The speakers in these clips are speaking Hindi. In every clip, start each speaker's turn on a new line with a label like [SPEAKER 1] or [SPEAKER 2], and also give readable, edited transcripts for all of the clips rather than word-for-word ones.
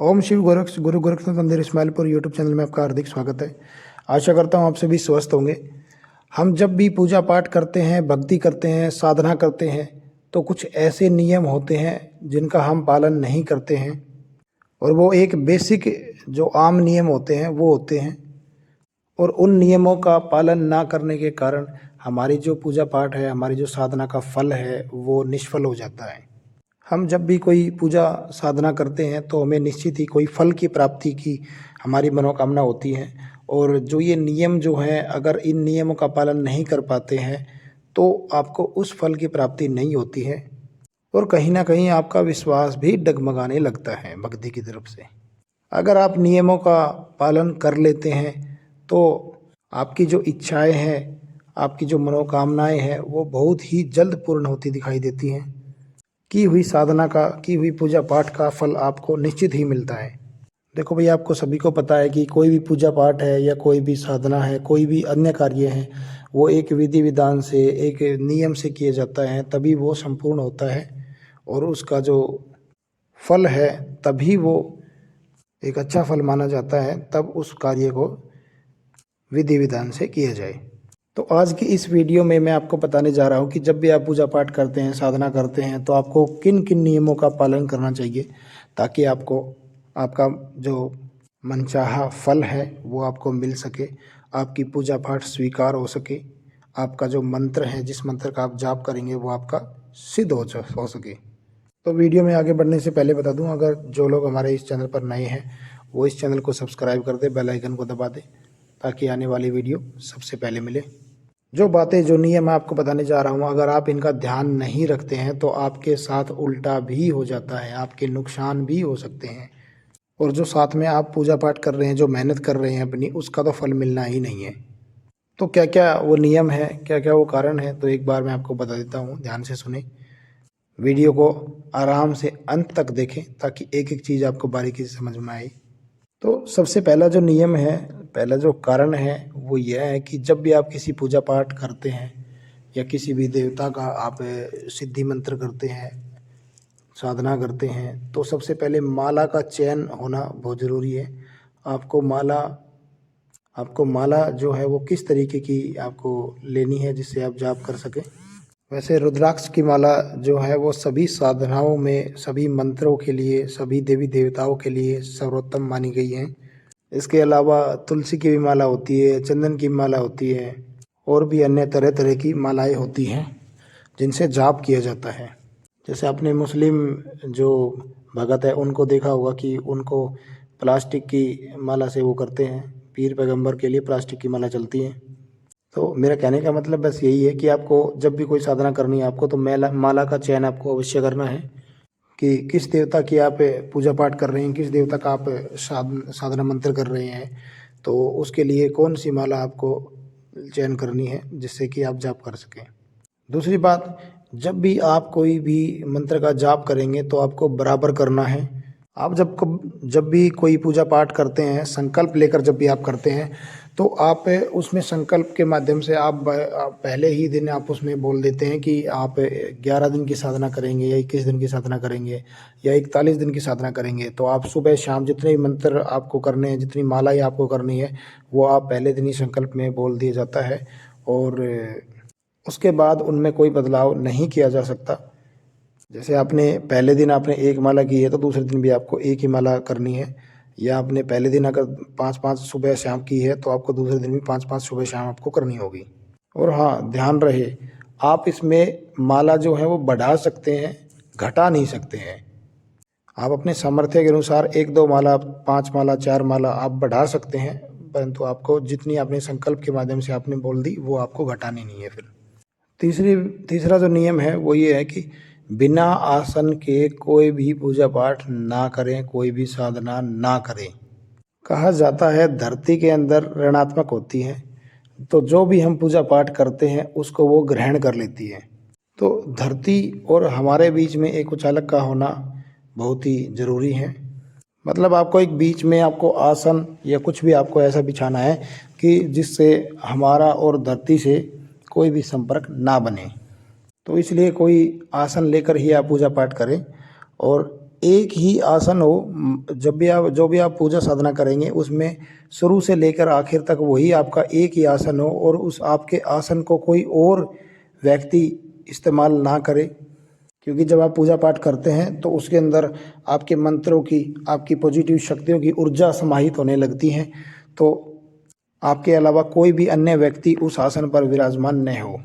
[SPEAKER 1] ओम शिव गुरु गोरखनाथ मंदिर इस्माइलपुर यूट्यूब चैनल में आपका हार्दिक स्वागत है। आशा करता हूँ आप सभी स्वस्थ होंगे। हम जब भी पूजा पाठ करते हैं, भक्ति करते हैं, साधना करते हैं तो कुछ ऐसे नियम होते हैं जिनका हम पालन नहीं करते हैं, और वो एक बेसिक जो आम नियम होते हैं वो होते हैं, और उन नियमों का पालन ना करने के कारण हमारी जो पूजा पाठ है, हमारी जो साधना का फल है वो निष्फल हो जाता है। हम जब भी कोई पूजा साधना करते हैं तो हमें निश्चित ही कोई फल की प्राप्ति की हमारी मनोकामना होती है, और जो ये नियम जो हैं, अगर इन नियमों का पालन नहीं कर पाते हैं तो आपको उस फल की प्राप्ति नहीं होती है, और कहीं ना कहीं आपका विश्वास भी डगमगाने लगता है भक्ति की तरफ से। अगर आप नियमों का पालन कर लेते हैं तो आपकी जो इच्छाएं हैं, आपकी जो मनोकामनाएं हैं वो बहुत ही जल्द पूर्ण होती दिखाई देती हैं। की हुई साधना का, की हुई पूजा पाठ का फल आपको निश्चित ही मिलता है। देखो भैया, आपको सभी को पता है कि कोई भी पूजा पाठ है या कोई भी साधना है, कोई भी अन्य कार्य है, वो एक विधि विधान से, एक नियम से किया जाता है, तभी वो संपूर्ण होता है, और उसका जो फल है तभी वो एक अच्छा फल माना जाता है, तब उस कार्य को विधि विधान से किया जाए। तो आज की इस वीडियो में मैं आपको बताने जा रहा हूँ कि जब भी आप पूजा पाठ करते हैं, साधना करते हैं, तो आपको किन किन नियमों का पालन करना चाहिए ताकि आपको आपका जो मनचाहा फल है वो आपको मिल सके, आपकी पूजा पाठ स्वीकार हो सके, आपका जो मंत्र है, जिस मंत्र का आप जाप करेंगे वो आपका सिद्ध हो सके। तो वीडियो में आगे बढ़ने से पहले बता दूं, अगर जो लोग हमारे इस चैनल पर नए हैं वो इस चैनल को सब्सक्राइब कर दे, बेल आइकन को दबा दे, ताकि आने वाली वीडियो सबसे पहले मिले। जो बातें, जो नियम मैं आपको बताने जा रहा हूँ, अगर आप इनका ध्यान नहीं रखते हैं तो आपके साथ उल्टा भी हो जाता है, आपके नुकसान भी हो सकते हैं, और जो साथ में आप पूजा पाठ कर रहे हैं, जो मेहनत कर रहे हैं अपनी, उसका तो फल मिलना ही नहीं है। तो क्या क्या वो नियम है, क्या क्या वो कारण है, तो एक बार मैं आपको बता देता हूँ, ध्यान से सुने। वीडियो को आराम से अंत तक देखें ताकि एक एक चीज़ आपको बारीकी से समझ में आए। तो सबसे पहला जो नियम है, पहला जो कारण है वो यह है कि जब भी आप किसी पूजा पाठ करते हैं या किसी भी देवता का आप सिद्धि मंत्र करते हैं, साधना करते हैं, तो सबसे पहले माला का चयन होना बहुत ज़रूरी है। आपको माला जो है वो किस तरीके की आपको लेनी है जिससे आप जाप कर सकें। वैसे रुद्राक्ष की माला जो है वो सभी साधनाओं में, सभी मंत्रों के लिए, सभी देवी देवताओं के लिए सर्वोत्तम मानी गई है। इसके अलावा तुलसी की भी माला होती है, चंदन की माला होती है, और भी अन्य तरह तरह की मालाएं होती हैं जिनसे जाप किया जाता है। जैसे आपने मुस्लिम जो भगत है उनको देखा होगा कि उनको प्लास्टिक की माला से वो करते हैं, पीर पैगंबर के लिए प्लास्टिक की माला चलती है। तो मेरा कहने का मतलब बस यही है कि आपको जब भी कोई साधना करनी है आपको, तो माला का चयन आपको अवश्य करना है कि किस देवता की आप पूजा पाठ कर रहे हैं, किस देवता का आप साधना मंत्र कर रहे हैं, तो उसके लिए कौन सी माला आपको चयन करनी है जिससे कि आप जाप कर सकें। दूसरी बात, जब भी आप कोई भी मंत्र का जाप करेंगे तो आपको बराबर करना है। आप जब भी कोई पूजा पाठ करते हैं, संकल्प लेकर जब भी आप करते हैं, तो आप उसमें संकल्प के माध्यम से आप पहले ही दिन आप उसमें बोल देते हैं कि आप 11 दिन की साधना करेंगे या 21 दिन की साधना करेंगे या 41 दिन की साधना करेंगे। तो आप सुबह शाम जितने भी मंत्र आपको करने हैं, जितनी मालाएं आपको करनी है, वो आप पहले दिन ही संकल्प में बोल दिया जाता है, और उसके बाद उनमें कोई बदलाव नहीं किया जा सकता। जैसे आपने पहले दिन आपने एक माला की है तो दूसरे दिन भी आपको एक ही माला करनी है, या आपने पहले दिन अगर 5-5 सुबह शाम की है तो आपको दूसरे दिन भी 5-5 सुबह शाम आपको करनी होगी। और हाँ, ध्यान रहे, आप इसमें माला जो है वो बढ़ा सकते हैं, घटा नहीं सकते हैं। आप अपने सामर्थ्य के अनुसार 1-2 माला, 5 माला, 4 माला आप बढ़ा सकते हैं, परंतु आपको जितनी आपने संकल्प के माध्यम से आपने बोल दी वो आपको घटानी नहीं है। फिर तीसरा जो नियम है वो ये है कि बिना आसन के कोई भी पूजा पाठ ना करें, कोई भी साधना ना करें। कहा जाता है धरती के अंदर ऋणात्मक होती है, तो जो भी हम पूजा पाठ करते हैं उसको वो ग्रहण कर लेती है। तो धरती और हमारे बीच में एक उचालक का होना बहुत ही ज़रूरी है। मतलब आपको एक बीच में आपको आसन या कुछ भी आपको ऐसा बिछाना है कि जिससे हमारा और धरती से कोई भी संपर्क ना बने। तो इसलिए कोई आसन लेकर ही आप पूजा पाठ करें, और एक ही आसन हो, जब भी आप जो भी आप पूजा साधना करेंगे उसमें शुरू से लेकर आखिर तक वही आपका एक ही आसन हो और उस आपके आसन को कोई और व्यक्ति इस्तेमाल ना करे। क्योंकि जब आप पूजा पाठ करते हैं तो उसके अंदर आपके मंत्रों की, आपकी पॉजिटिव शक्तियों की ऊर्जा समाहित होने लगती है, तो आपके अलावा कोई भी अन्य व्यक्ति उस आसन पर विराजमान न हो।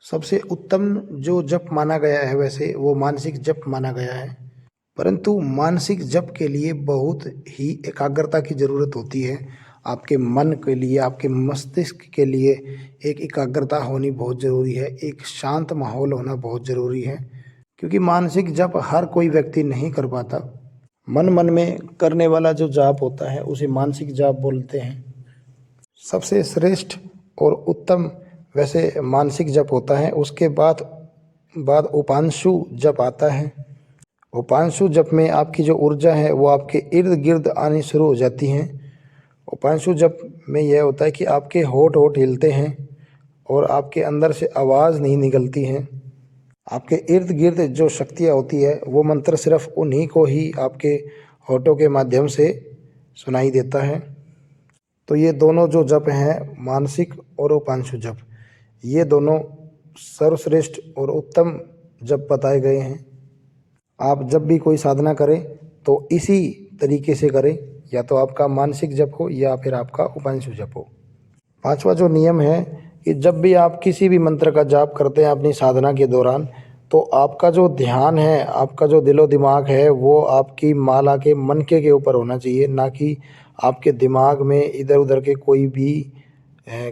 [SPEAKER 1] सबसे उत्तम जो जप माना गया है वैसे वो मानसिक जप माना गया है, परंतु मानसिक जप के लिए बहुत ही एकाग्रता की ज़रूरत होती है। आपके मन के लिए, आपके मस्तिष्क के लिए एक एकाग्रता होनी बहुत ज़रूरी है, एक शांत माहौल होना बहुत ज़रूरी है। क्योंकि मानसिक जप हर कोई व्यक्ति नहीं कर पाता। मन मन में करने वाला जो जाप होता है उसे मानसिक जाप बोलते हैं। सबसे श्रेष्ठ और उत्तम वैसे मानसिक जप होता है। उसके बाद बाद उपांशु जप आता है। उपांशु जप में आपकी जो ऊर्जा है वो आपके इर्द गिर्द आनी शुरू हो जाती हैं। उपांशु जप में यह होता है कि आपके होंठ होंठ हिलते हैं और आपके अंदर से आवाज़ नहीं निकलती है। आपके इर्द गिर्द जो शक्तियाँ होती है वो मंत्र सिर्फ उन्हीं को ही आपके होठों के माध्यम से सुनाई देता है। तो ये दोनों जो जप हैं, मानसिक और उपांशु जप, ये दोनों सर्वश्रेष्ठ और उत्तम जप बताए गए हैं। आप जब भी कोई साधना करें तो इसी तरीके से करें, या तो आपका मानसिक जप हो या फिर आपका उपांशु जप हो। पांचवा जो नियम है कि जब भी आप किसी भी मंत्र का जाप करते हैं अपनी साधना के दौरान, तो आपका जो ध्यान है, आपका जो दिलो दिमाग है वो आपकी माला के मनके के ऊपर होना चाहिए, ना कि आपके दिमाग में इधर उधर के कोई भी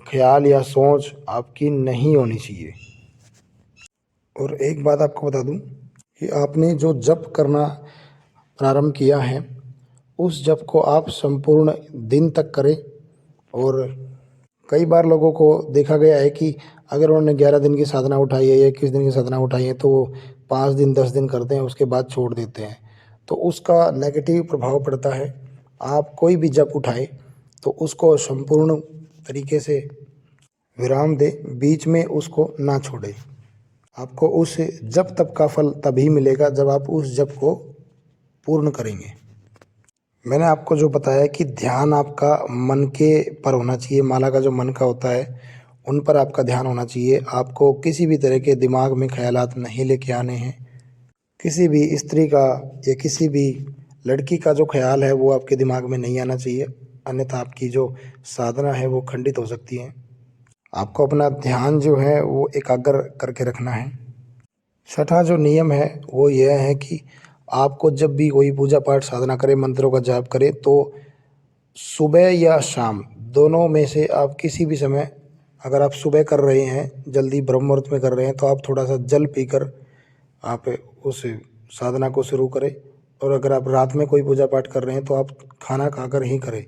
[SPEAKER 1] ख्याल या सोच आपकी नहीं होनी चाहिए। और एक बात आपको बता दूं कि आपने जो जप करना प्रारंभ किया है उस जप को आप संपूर्ण दिन तक करें। और कई बार लोगों को देखा गया है कि अगर उन्होंने 11 दिन की साधना उठाई है या 21 दिन की साधना उठाई है तो वो 5 दिन 10 दिन करते हैं, उसके बाद छोड़ देते हैं, तो उसका नेगेटिव प्रभाव पड़ता है। आप कोई भी जप उठाएं तो उसको संपूर्ण तरीके से विराम दें, बीच में उसको ना छोड़ें। आपको उस जप तप का फल तभी मिलेगा जब आप उस जप को पूर्ण करेंगे। मैंने आपको जो बताया कि ध्यान आपका मन के पर होना चाहिए, माला का जो मन का होता है उन पर आपका ध्यान होना चाहिए। आपको किसी भी तरह के दिमाग में ख्यालात नहीं लेके आने हैं। किसी भी स्त्री का या किसी भी लड़की का जो ख्याल है वो आपके दिमाग में नहीं आना चाहिए, अन्यथा आपकी जो साधना है वो खंडित हो सकती है। आपको अपना ध्यान जो है वो एकाग्र करके रखना है। छठा जो नियम है वो यह है कि आपको जब भी कोई पूजा पाठ साधना करें, मंत्रों का जाप करें, तो सुबह या शाम दोनों में से आप किसी भी समय, अगर आप सुबह कर रहे हैं, जल्दी ब्रह्म मुहूर्त में कर रहे हैं, तो आप थोड़ा सा जल पीकर आप उस साधना को शुरू करें। और अगर आप रात में कोई पूजा पाठ कर रहे हैं तो आप खाना खाकर ही करें।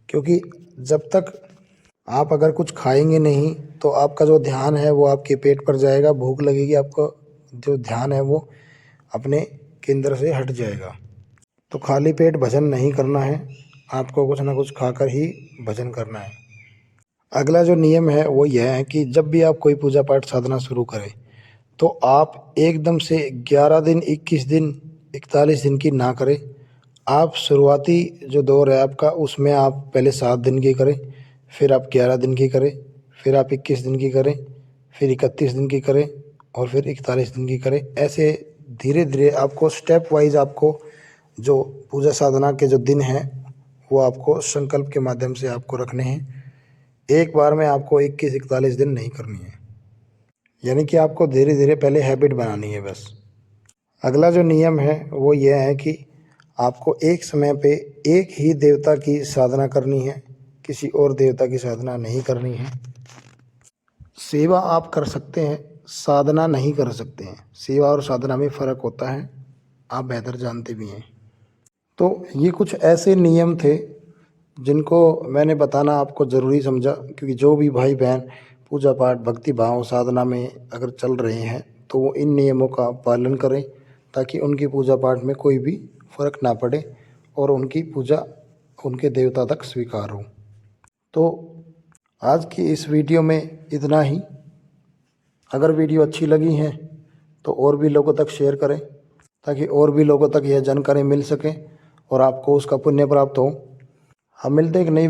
[SPEAKER 1] क्योंकि जब तक आप अगर कुछ खाएंगे नहीं तो आपका जो ध्यान है वो आपके पेट पर जाएगा, भूख लगेगी, आपका जो ध्यान है वो अपने केंद्र से हट जाएगा। तो खाली पेट भजन नहीं करना है, आपको कुछ ना कुछ खाकर ही भजन करना है। अगला जो नियम है वो यह है कि जब भी आप कोई पूजा पाठ साधना शुरू करें तो आप एकदम से 11 दिन, 21 दिन, 41 दिन की ना करें। आप शुरुआती जो दौर है आपका उसमें आप पहले 7 दिन की करें, फिर आप 11 दिन की करें, फिर आप 21 दिन की करें, फिर 31 दिन की करें और फिर 41 दिन की करें। ऐसे धीरे धीरे आपको स्टेप वाइज आपको जो पूजा साधना के जो दिन हैं वो आपको संकल्प के माध्यम से आपको रखने हैं। एक बार में आपको 21-41 दिन नहीं करनी है, यानी कि आपको धीरे धीरे पहले हैबिट बनानी है बस। अगला जो नियम है वो यह है कि आपको एक समय पे एक ही देवता की साधना करनी है, किसी और देवता की साधना नहीं करनी है। सेवा आप कर सकते हैं, साधना नहीं कर सकते हैं। सेवा और साधना में फ़र्क होता है, आप बेहतर जानते भी हैं। तो ये कुछ ऐसे नियम थे जिनको मैंने बताना आपको ज़रूरी समझा, क्योंकि जो भी भाई बहन पूजा पाठ, भक्ति भाव, साधना में अगर चल रहे हैं तो वो इन नियमों का पालन करें, ताकि उनकी पूजा पाठ में कोई भी फ़र्क ना पड़े और उनकी पूजा उनके देवता तक स्वीकार हो। तो आज की इस वीडियो में इतना ही। अगर वीडियो अच्छी लगी है तो और भी लोगों तक शेयर करें। ताकि और भी लोगों तक यह जानकारी मिल सके और आपको उसका पुण्य प्राप्त हो। हम मिलते हैं एक नई